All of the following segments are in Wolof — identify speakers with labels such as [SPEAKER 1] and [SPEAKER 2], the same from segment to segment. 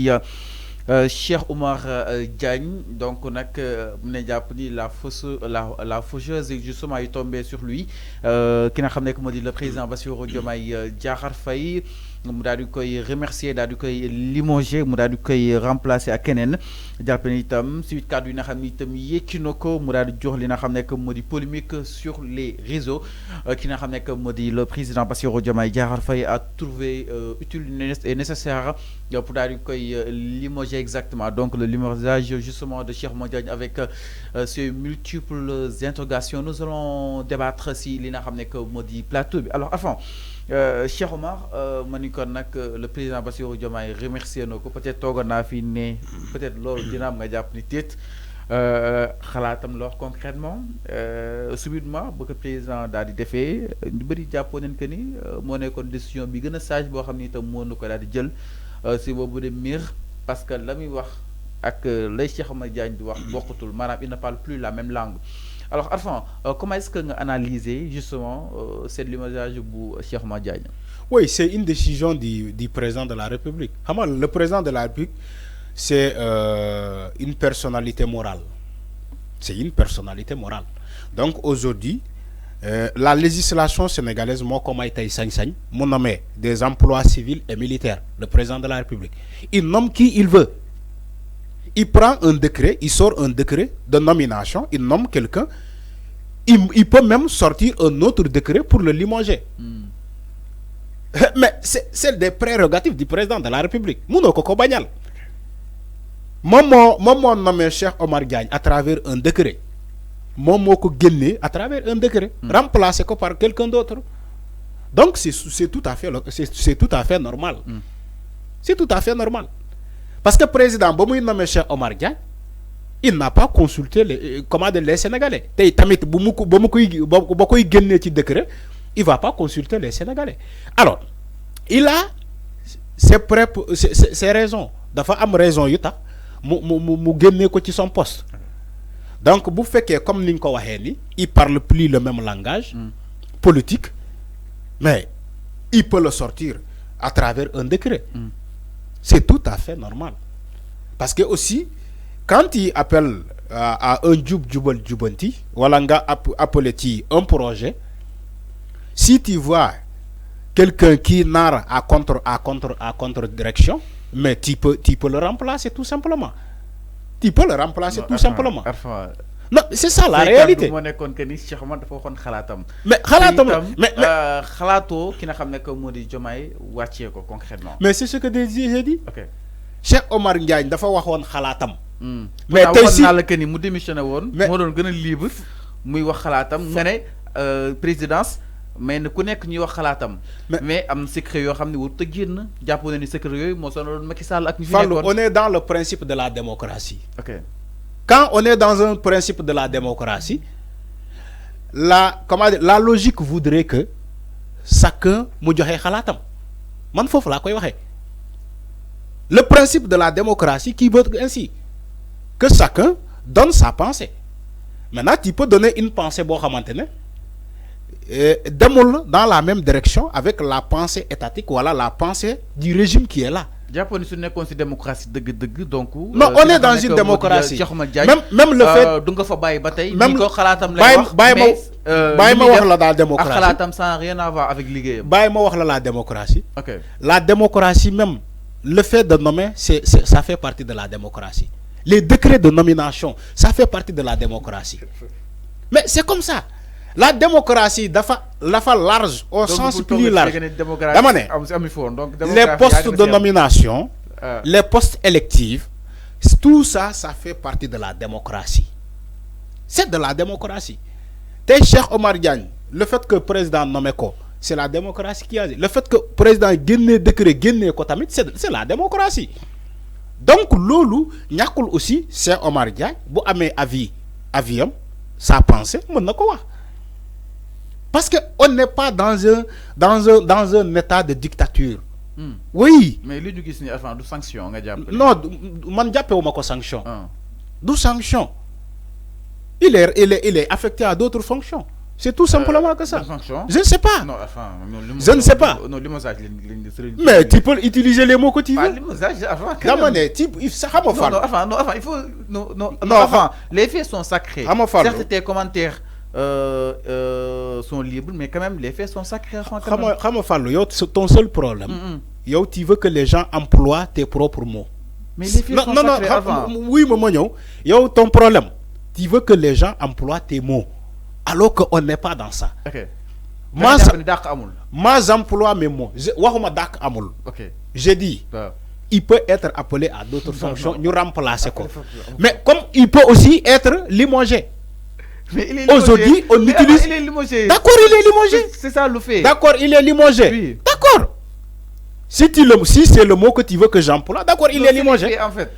[SPEAKER 1] Cheikh Oumar Diagne donc nag mu ne jàpp ni la faucheuse justement est tombée sur lui ki nga xam ne moo di le président Bassirou Diomaye Diakhar Faye mu daal di koy remercier daal di koy limoger mu daal di koy remplacer ak keneen jàpp ni itam suite kàddu yi nga xam ni itam yékki na ko mu daal di jox li nga xam ne moo di polémique sur les réseaux ki nga xam ne moo di le président Bassirou Diomaye Diakhar Faye a trouvé utile et nécessaire pour daal di koy limoger exactement donc le limogeage justement de Cheikh Oumar Diagne avec ces multiples interrogations nous allons débattre si li nga xam ne moo di plateau bi alors avant Cheikh Oumar ma ni kon nag le président Bassirou Diomaye remercier na ko peut-être toogoon naa fi ne peut-être loolu dina am nga jàpp ni téet xalaatam la wax concrètement subitement ba ko président daal di defee ñu bëri jàppoo nañ que ni moo nekkoon décision bi gën a sage boo xam ni itam moo na ko daal di jël si boobu de miir parce que la muy wax ak lay Cheikh Oumar Diagne di wax bokkutul maanaam il ne parle plus la même langue alors Arfan comment est-ce que nga analyser justement cette limogeage bu Cheikh Oumar Diagne.
[SPEAKER 2] Oui, c'est une décision du président de la République. Le président de la République, c'est une personnalité morale. C'est une personnalité morale. Donc aujourd'hui, la législation sénégalaise, moi comme Aïtaï Sagne, mon nommé des emplois civils et militaires, le président de la République. Il nomme qui il veut. Il prend un décret, il sort un décret de nomination, il nomme quelqu'un. Il peut même sortir un autre décret pour le limoger. Mais c'est des prérogatives du président de la République. Mouno Koko Bagnal. Mon nommé Cheikh Oumar Diagne à travers un décret. Mon moko gagné à travers un décret. Remplacé par quelqu'un d'autre. Donc c'est tout à fait normal. C'est tout à fait normal. Parce que le président, bon, il nommé Cheikh Oumar Diagne, il n'a pas consulté les Sénégalais. Il ne va pas consulter les Sénégalais. Alors, il a ses raisons. Il a raison de gagner son poste. Donc, vous faites que, comme Ninko Waheni, il ne parle plus le même langage politique, mais il peut le sortir à travers un décret. C'est tout à fait normal. Parce que aussi, quand il appelle à un Djoubal Djoubanti, ou appelé un projet, si tu vois quelqu'un qui narre à contre-direction, mais tu peux le remplacer tout simplement. Tu peux le remplacer tout simplement. Non, c'est ça la réalité.
[SPEAKER 1] Mais
[SPEAKER 2] mais c'est ce que j'ai dit.
[SPEAKER 1] Okay.
[SPEAKER 2] Cheikh Oumar Diagne dafa waxone khalatam.
[SPEAKER 1] Mais tay si la que ni mu démissionné won mo doon gëna libre muy wax khalatam nga né présidence mais ku nek ñuy wax khalatam mais am secret yo xamni wu te génn jappo ni secret yoy mo sonal Macky Sall ak ñu fi nekkon.
[SPEAKER 2] On est dans le principe de la démocratie.
[SPEAKER 1] OK.
[SPEAKER 2] Quand on est dans un principe de la démocratie, la logique voudrait que chacun mu joxe khalatam. Man fofu la koy waxe. Le principe de la démocratie qui veut ainsi que chacun donne sa pensée. Maintenant, tu peux donner une pensée dans la même direction avec la pensée étatique, voilà la pensée du régime qui est là.
[SPEAKER 1] Donc,
[SPEAKER 2] non, on est dans une démocratie. Même le fait.
[SPEAKER 1] Ça n'a rien à voir avec l'IGE.
[SPEAKER 2] La démocratie.
[SPEAKER 1] Okay.
[SPEAKER 2] La démocratie même. Le fait de nommer, ça fait partie de la démocratie. Les décrets de nomination, ça fait partie de la démocratie. Mais c'est comme ça. La démocratie, la large, au sens plus large. Les postes de nomination, les postes électifs, tout ça, ça fait partie de la démocratie. C'est de la démocratie. T'es Cheikh Oumar Diagne, le fait que le président nomme quoi, c'est la démocratie qui a dit. Le fait que le président gagne décret, gagne kotamit, c'est la démocratie. Donc, lolo, nyakul aussi, c'est Oumar Diagne, bu amé avis, sa pensée, mon quoi. Parce qu'on n'est pas dans un état de dictature. Oui.
[SPEAKER 1] Mais lui, du sanction,
[SPEAKER 2] non, man jappé ou mako sanction. D'où sanction? Il est affecté à d'autres fonctions. C'est tout simplement que ça.
[SPEAKER 1] Fonction.
[SPEAKER 2] Je ne sais pas.
[SPEAKER 1] Non, enfin,
[SPEAKER 2] Je ne sais pas.
[SPEAKER 1] Non, limosage.
[SPEAKER 2] Mais tu peux utiliser les mots que tu veux.
[SPEAKER 1] Limosage, enfin.
[SPEAKER 2] Non,
[SPEAKER 1] il faut. Non, enfin, les faits sont sacrés. Certes, tes commentaires sont libres, mais quand même, les faits sont sacrés.
[SPEAKER 2] Ton seul problème, tu veux que les gens emploient tes propres mots.
[SPEAKER 1] Mais les faits sont sacrés.
[SPEAKER 2] Oui, mais ton problème, tu veux que les gens emploient tes mots. Alors qu'on n'est pas dans ça. Moi, j'emploie mes mots. J'ai dit, il peut être appelé à d'autres fonctions, nous remplacer quoi. Mais comme il peut aussi être limogé. Aujourd'hui, on utilise.
[SPEAKER 1] Il est limogé.
[SPEAKER 2] D'accord, il est limogé.
[SPEAKER 1] C'est ça le fait.
[SPEAKER 2] D'accord, il est limogé.
[SPEAKER 1] Oui.
[SPEAKER 2] D'accord. Si c'est le mot que tu veux que j'emploie, d'accord, il est limogé.
[SPEAKER 1] En fait,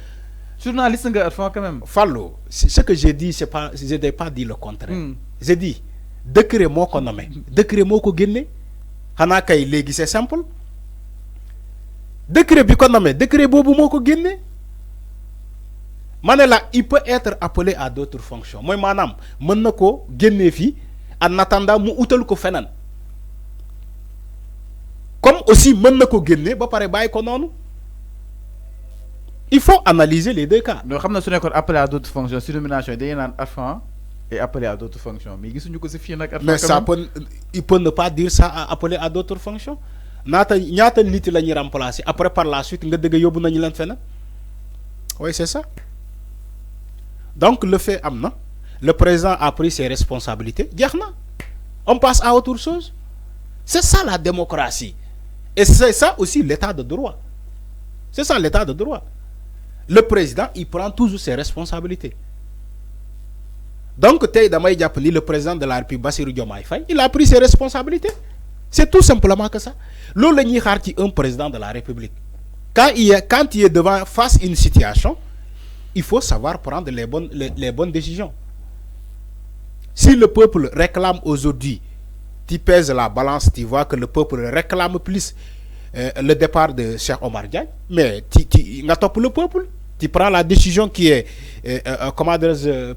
[SPEAKER 1] journaliste, quand même.
[SPEAKER 2] Fallo, ce que j'ai dit, je n'ai pas dit le contraire. J'ai dit, décret mot qu'on nomme, décret mot qu'on gagne, hanakay légui c'est simple. Décret bi qu'on nomme, décret bobu mot qu'on gagne. Manela, il peut être appelé à d'autres fonctions. Moi, manam, menako gagne fi, en attendant mu outel ko fenan. Comme aussi menako gagne, ba pare bay ko nonou. Il faut analyser les deux cas.
[SPEAKER 1] Nous avons appelé à d'autres fonctions. Sur nomination, il y a un enfant et appelé à d'autres fonctions. Mais
[SPEAKER 2] ça peut, il peut ne pas dire ça appelé à d'autres fonctions. Après, par la suite, oui, c'est ça. Donc, le fait, le président a pris ses responsabilités. On passe à autre chose. C'est ça la démocratie. Et c'est ça aussi l'état de droit. C'est ça l'état de droit. Le président, il prend toujours ses responsabilités. Donc, le président de la République, Bassirou Diomaye Faye, il a pris ses responsabilités. C'est tout simplement que ça. L'on un président de la République. Quand il est devant face à une situation, il faut savoir prendre les bonnes décisions. Si le peuple réclame aujourd'hui, tu pèses la balance, tu vois que le peuple réclame plus le départ de Cheikh Omar Diagne, mais tu n'as pas le peuple. Tu prends la décision qui est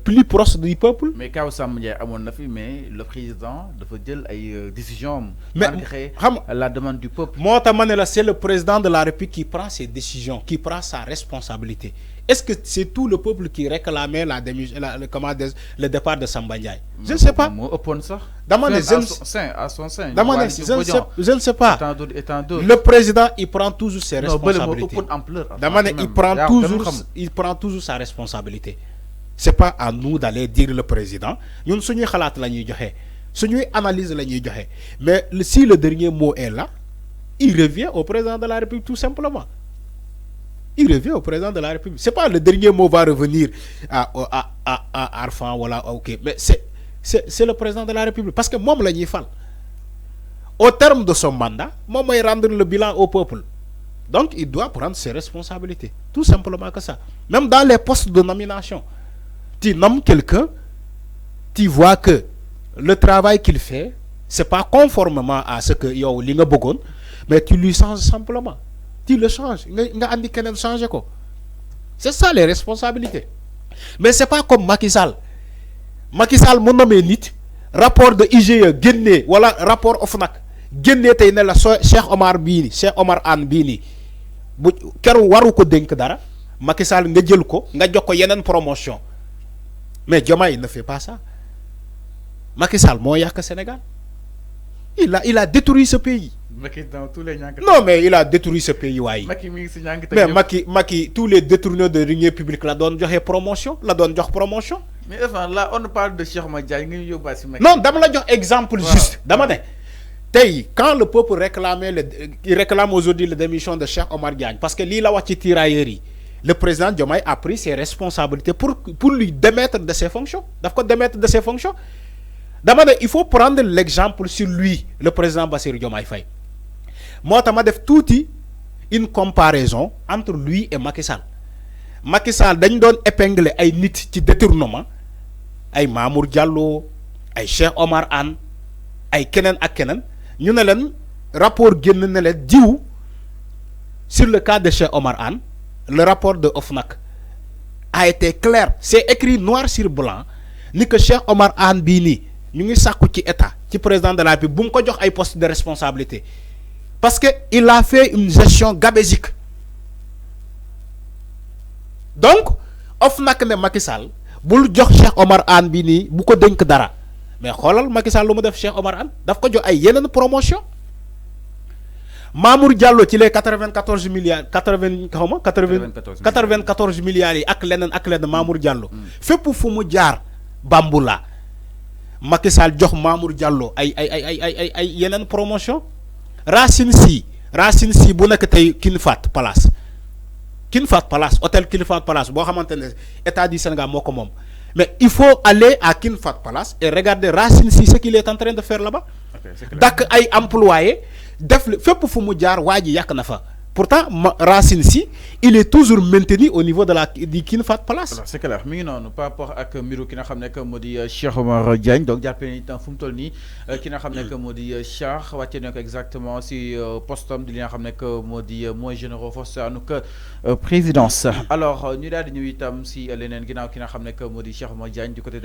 [SPEAKER 2] plus proche du peuple.
[SPEAKER 1] Mais quand à mon avis, mais le président doit dire une décision malgré la demande du peuple.
[SPEAKER 2] Moi, c'est le président de la République qui prend ses décisions, qui prend sa responsabilité. Est-ce que c'est tout le peuple qui réclamait le départ de Samba Ndiaye? Je ne sais pas. Je ne sais pas. Le président, il prend toujours ses responsabilités. Il prend toujours sa responsabilité. Ce n'est pas à nous d'aller dire le président. Nous sommes analyse. Mais si le dernier mot est là, il revient au président de la République tout simplement. Il revient au président de la République. C'est pas le dernier mot va revenir à Arfan, voilà, ok. Mais c'est le président de la République. Parce que moi, je l'ai fait. Au terme de son mandat, moi, je rendre le bilan au peuple. Donc, il doit prendre ses responsabilités. Tout simplement que ça. Même dans les postes de nomination. Tu nommes quelqu'un, tu vois que le travail qu'il fait, c'est pas conformément à ce que yo linga bogon, mais tu lui changes simplement. Tu le changes. C'est ça les responsabilités. Mais c'est pas comme Macky Sall. Macky Sall, mon nom est nit. Rapport de IGE, Guinée, voilà, rapport OFNAC. Guinée, t'es la Cheikh Omar Bini, Cheikh Omar Anne Bini. Kero waru ko denk dara. Macky Sall nga jël ko, nga jox ko yenen promotion. Mais Diomaye ne fait pas ça. Macky Sall mo yak Sénégal. Il a détruit ce pays. Non, mais il a détruit ce pays. Mais Macky, tous les détourneurs de deniers publics la donnent promotion. Promotion.
[SPEAKER 1] Mais enfin, là, on parle de Cheikh Madiaye.
[SPEAKER 2] Non, dama la jox exemple juste. Dama ne. Quand le peuple réclame aujourd'hui la démission de Cheikh Omar Diagne, parce que l'île a wati tiraillerie, le président Diomaye a pris ses responsabilités pour lui démettre de ses fonctions. Il faut prendre l'exemple sur lui, le président Bassirou Diomaye Faye. Moi, je vais faire une comparaison entre lui et Macky Sall. Macky Sall, il donne épingler ay nit ci détournement, ay Mamour Diallo, ay Cheikh Omar Anne, ay kenen ak kenen. Ñu ne len rapport génn ne len diw sur le cas de Cheikh Omar Anne, le rapport de OFNAC a été clair. C'est écrit noir sur blanc ni que Cheikh Omar Anne Bini ñu ngi sàkku ci état ci président de la République bu mu ko jox ay poste de responsabilité parce que il a fait une gestion gabésique donc OFNAC ne Macky Sall bul jox Cheikh Omar Anne bi nii bu ko dénk dara mais xoolal Macky Sall lu mu def Cheikh Omar Anne daf ko jox ay yeneen promotion Mamour Diallo ci les 94 milliards 94 milliards yi ak leneen Mamour Diallo fépp fu mu jaar Bamboula Macky Sall jox Mamour Diallo ay yeneen promotion Racine Sy bu nekk tey Kinfat Palace hôtel Kinfat Palace boo xamante ne état du Sénégal moo ko moom mais il faut aller à Kinfat Palace et regarder Racine Sy ce qu'il est en train de faire là-bas. dak ay employés def fépp fu mu jaar waa ji yàq na fa pourtant Racine Sy il est toujours maintenu au niveau de du Kinfat Palace.
[SPEAKER 1] C'est clair mi ngi noonu par rapport ak mbiru ki nga xam ne que moo di Cheikh Omar Diagne donc jàppee ni itam fu mu toll nii ki nga xam ne que moo di Cheikh wàcce na ko exactement si postam di li nga xam ne que moo di mooy généraux force que présidence alors ñu daal di ñëw itam si leneen ginnaaw ki nga xam ne que moo di Cheikh Omar Diagne du côté